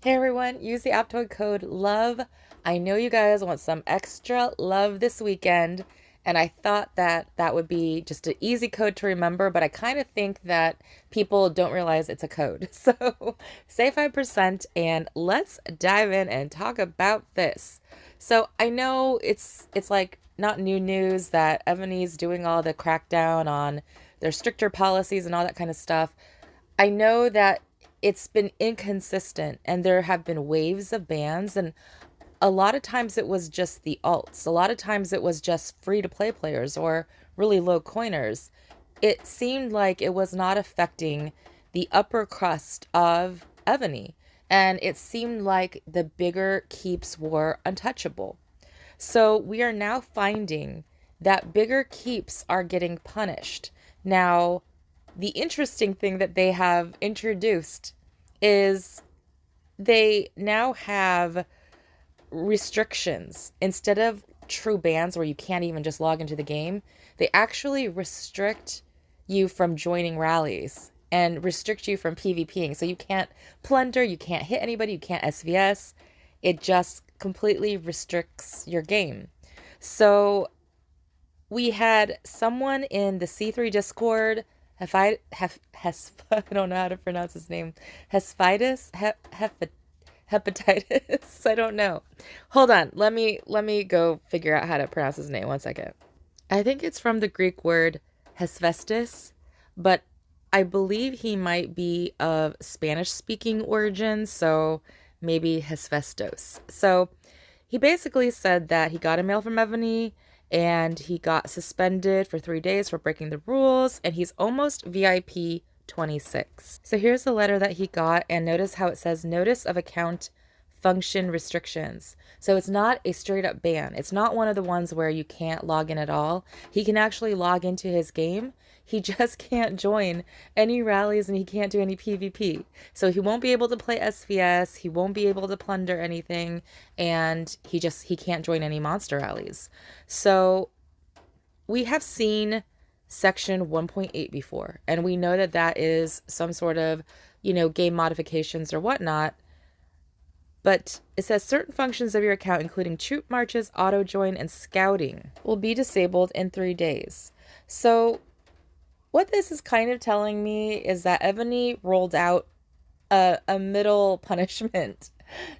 Hey everyone, use the Aptoid code LOVE. I know you guys want some extra love this weekend, and I thought that that would be just an easy code to remember, but I kind of think that people don't realize it's a code. So save 5% and let's dive in and talk about this. So I know it's like not new news that Evony's doing all the crackdown on their stricter policies and all that kind of stuff. I know that it's been inconsistent and there have been waves of bans, and a lot of times it was just the alts. A lot of times it was just free to play players or really low coiners. It seemed like it was not affecting the upper crust of Evony, and it seemed like the bigger keeps were untouchable. So we are now finding that bigger keeps are getting punished. Now, the interesting thing that they have introduced is they now have restrictions. Instead of true bans where you can't even just log into the game, they actually restrict you from joining rallies and restrict you from PvPing. So you can't plunder, you can't hit anybody, you can't SVS. It just completely restricts your game. So we had someone in the C3 Discord, I don't know how to pronounce his name. Hefaistos? Hepatitis? I don't know. Hold on. Let me go figure out how to pronounce his name. One second. I think it's from the Greek word Hefaistos, but I believe he might be of Spanish speaking origin, so maybe Hefaistos. So he basically said that he got a mail from Evony and he got suspended for 3 days for breaking the rules, and he's almost VIP 26. So here's the letter that he got, and notice how it says notice of account function restrictions. So it's not a straight up ban. It's not one of the ones where you can't log in at all. He can actually log into his game. He just can't join any rallies and he can't do any PvP. So he won't be able to play SVS, he won't be able to plunder anything, and he can't join any monster rallies. So we have seen section 1.8 before, and we know that that is some sort of, game modifications or whatnot. But it says certain functions of your account, including troop marches, auto join, and scouting, will be disabled in 3 days. So what this is kind of telling me is that Evony rolled out a middle punishment.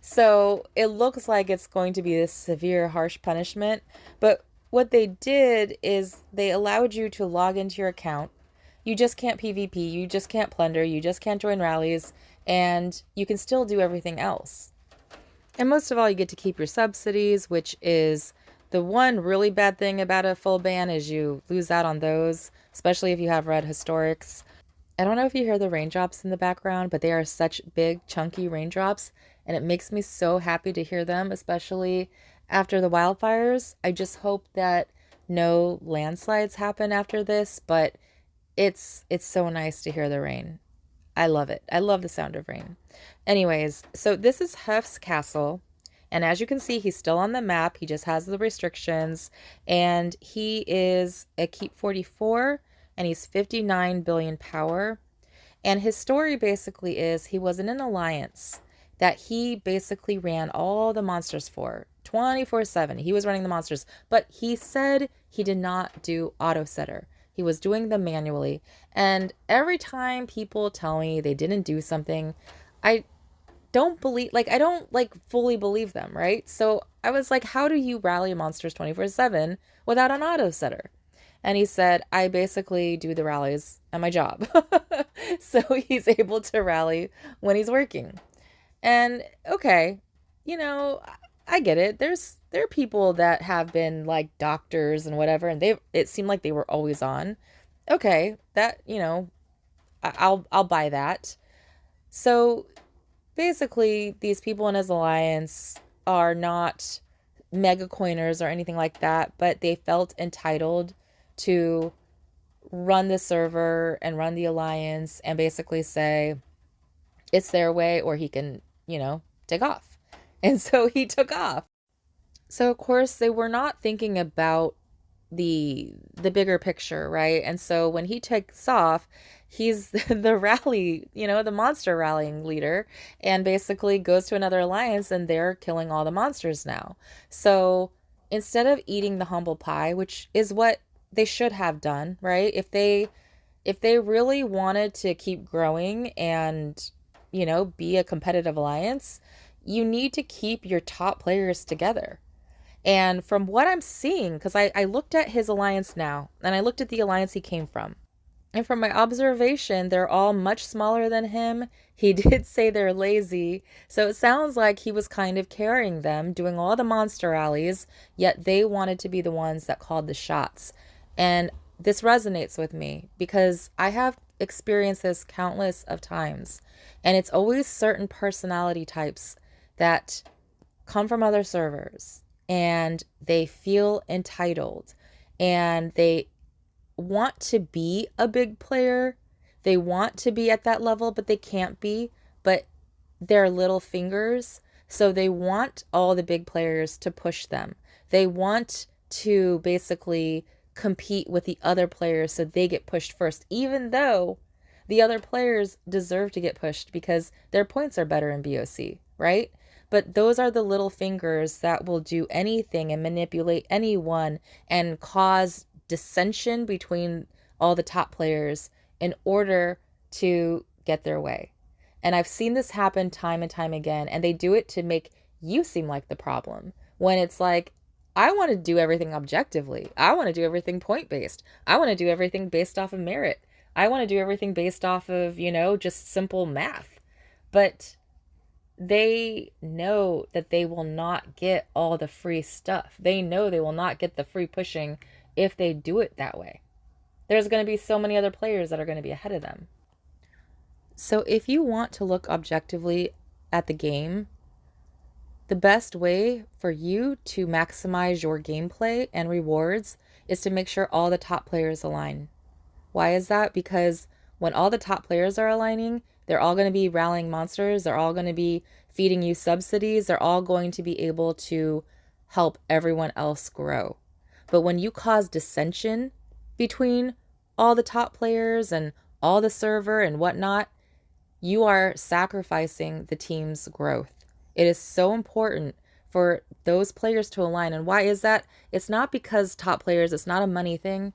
So it looks like it's going to be this severe, harsh punishment. But what they did is they allowed you to log into your account. You just can't PvP, you just can't plunder, you just can't join rallies, and you can still do everything else. And most of all, you get to keep your subsidies, which is the one really bad thing about a full ban is you lose out on those, especially if you have red historics. I don't know if you hear the raindrops in the background, but they are such big, chunky raindrops, and it makes me so happy to hear them, especially after the wildfires. I just hope that no landslides happen after this, but it's so nice to hear the rain. I love it. I love the sound of rain. Anyways, so this is Hef's castle. And as you can see, he's still on the map. He just has the restrictions. And he is a keep 44. And he's 59 billion power. And his story basically is he was in an alliance that he basically ran all the monsters for 24/7. He was running the monsters. But he said he did not do auto setter. He was doing them manually. And every time people tell me they didn't do something, I don't believe, I don't fully believe them, right? So I was like, how do you rally monsters 24/7 without an auto setter? And he said, I basically do the rallies at my job. So he's able to rally when he's working. And okay, you know, I get it. There are people that have been like doctors and whatever, and it seemed like they were always on. Okay, that, I'll buy that. So basically, these people in his alliance are not mega coiners or anything like that, but they felt entitled to run the server and run the alliance and basically say it's their way or he can, take off. And so he took off. So of course they were not thinking about the bigger picture, right? And so when he takes off, he's the rally, the monster rallying leader, and basically goes to another alliance, and they're killing all the monsters now. So instead of eating the humble pie, which is what they should have done, right? If they really wanted to keep growing and, be a competitive alliance, you need to keep your top players together. And from what I'm seeing, because I looked at his alliance now, and I looked at the alliance he came from. And from my observation, they're all much smaller than him. He did say they're lazy. So it sounds like he was kind of carrying them, doing all the monster rallies, yet they wanted to be the ones that called the shots. And this resonates with me because I have experienced this countless of times. And it's always certain personality types that come from other servers and they feel entitled and they want to be a big player. They want to be at that level, but they can't be. But they're little fingers. So they want all the big players to push them. They want to basically compete with the other players so they get pushed first, even though the other players deserve to get pushed because their points are better in BOC, right? But those are the little fingers that will do anything and manipulate anyone and cause dissension between all the top players in order to get their way. And I've seen this happen time and time again, and they do it to make you seem like the problem when it's like, I want to do everything objectively. I want to do everything point based. I want to do everything based off of merit. I want to do everything based off of, just simple math. But they know that they will not get all the free stuff. They know they will not get the free pushing if they do it that way. There's going to be so many other players that are going to be ahead of them. So if you want to look objectively at the game, the best way for you to maximize your gameplay and rewards is to make sure all the top players align. Why is that? Because when all the top players are aligning, they're all going to be rallying monsters. They're all going to be feeding you subsidies. They're all going to be able to help everyone else grow. But when you cause dissension between all the top players and all the server and whatnot, you are sacrificing the team's growth. It is so important for those players to align. And why is that? It's not because top players, it's not a money thing.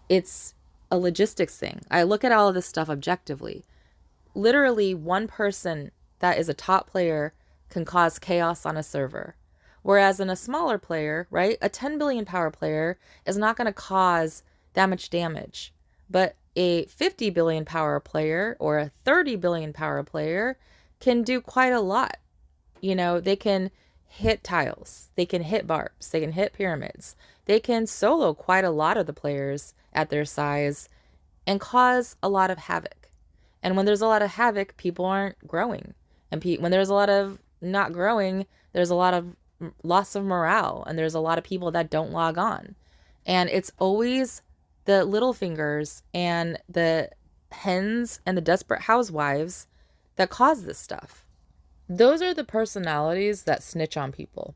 It's a logistics thing. I look at all of this stuff objectively. Literally, one person that is a top player can cause chaos on a server. Whereas in a smaller player, right, a 10 billion power player is not going to cause that much damage. But a 50 billion power player or a 30 billion power player can do quite a lot. They can hit tiles, they can hit barbs, they can hit pyramids, they can solo quite a lot of the players at their size and cause a lot of havoc. And when there's a lot of havoc, people aren't growing. And when there's a lot of not growing, there's a lot of loss of morale, and there's a lot of people that don't log on. And it's always the little fingers and the hens and the desperate housewives that cause this stuff. Those are the personalities that snitch on people,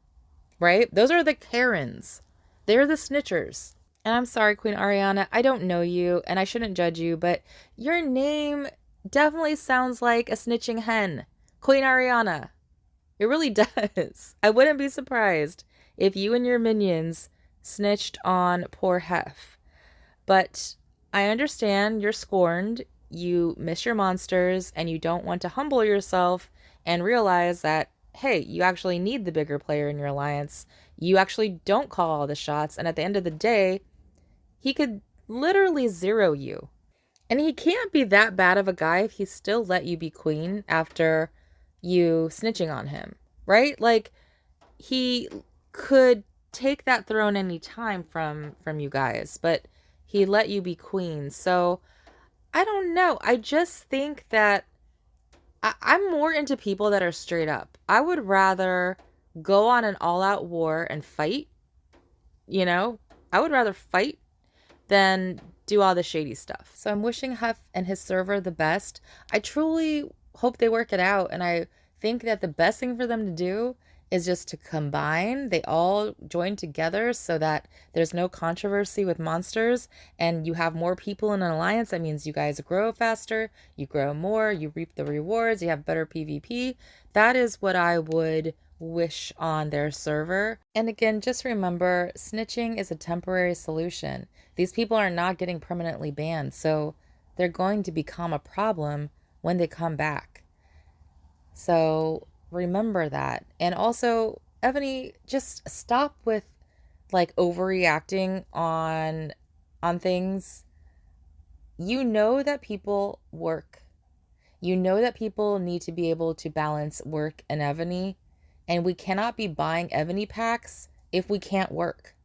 right? Those are the Karens. They're the snitchers. And I'm sorry, Queen Ariana, I don't know you and I shouldn't judge you, but your name definitely sounds like a snitching hen. Queen Ariana. It really does. I wouldn't be surprised if you and your minions snitched on poor Hef. But I understand you're scorned, you miss your monsters, and you don't want to humble yourself and realize that, hey, you actually need the bigger player in your alliance. You actually don't call all the shots, and at the end of the day, he could literally zero you. And he can't be that bad of a guy if he still let you be queen after you snitching on him, right? Like, he could take that throne any time from you guys, but he let you be queen. So I don't know. I just think that I'm more into people that are straight up. I would rather go on an all-out war and fight, I would rather fight than do all the shady stuff. So I'm wishing Huff and his server the best. I truly hope they work it out, and I think that the best thing for them to do is just to combine. They all join together so that there's no controversy with monsters and you have more people in an alliance. That means you guys grow faster, you grow more, you reap the rewards, you have better PvP. That is what I would wish on their server. And again, just remember, snitching is a temporary solution. These people are not getting permanently banned, so they're going to become a problem when they come back. So remember that. And also, Evony, just stop with like overreacting on things. You know that people work. You know that people need to be able to balance work and Evony, and we cannot be buying Evony packs if we can't work.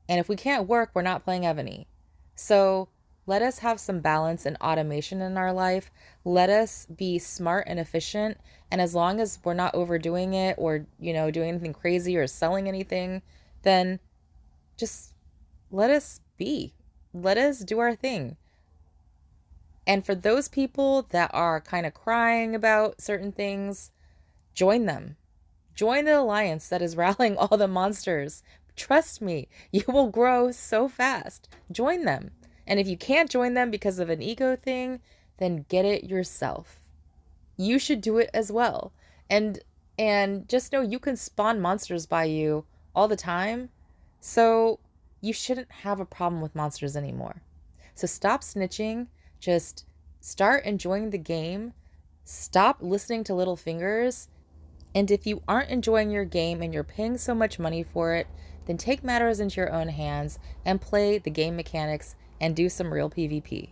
And if we can't work, we're not playing Evony. So let us have some balance and automation in our life. Let us be smart and efficient. And as long as we're not overdoing it or, doing anything crazy or selling anything, then just let us be. Let us do our thing. And for those people that are kind of crying about certain things, join them. Join the alliance that is rallying all the monsters. Trust me, you will grow so fast. Join them. And if you can't join them because of an ego thing, then get it yourself. You should do it as well. And just know you can spawn monsters by you all the time. So you shouldn't have a problem with monsters anymore. So stop snitching. Just start enjoying the game. Stop listening to little fingers. And if you aren't enjoying your game and you're paying so much money for it, then take matters into your own hands and play the game mechanics and do some real PvP.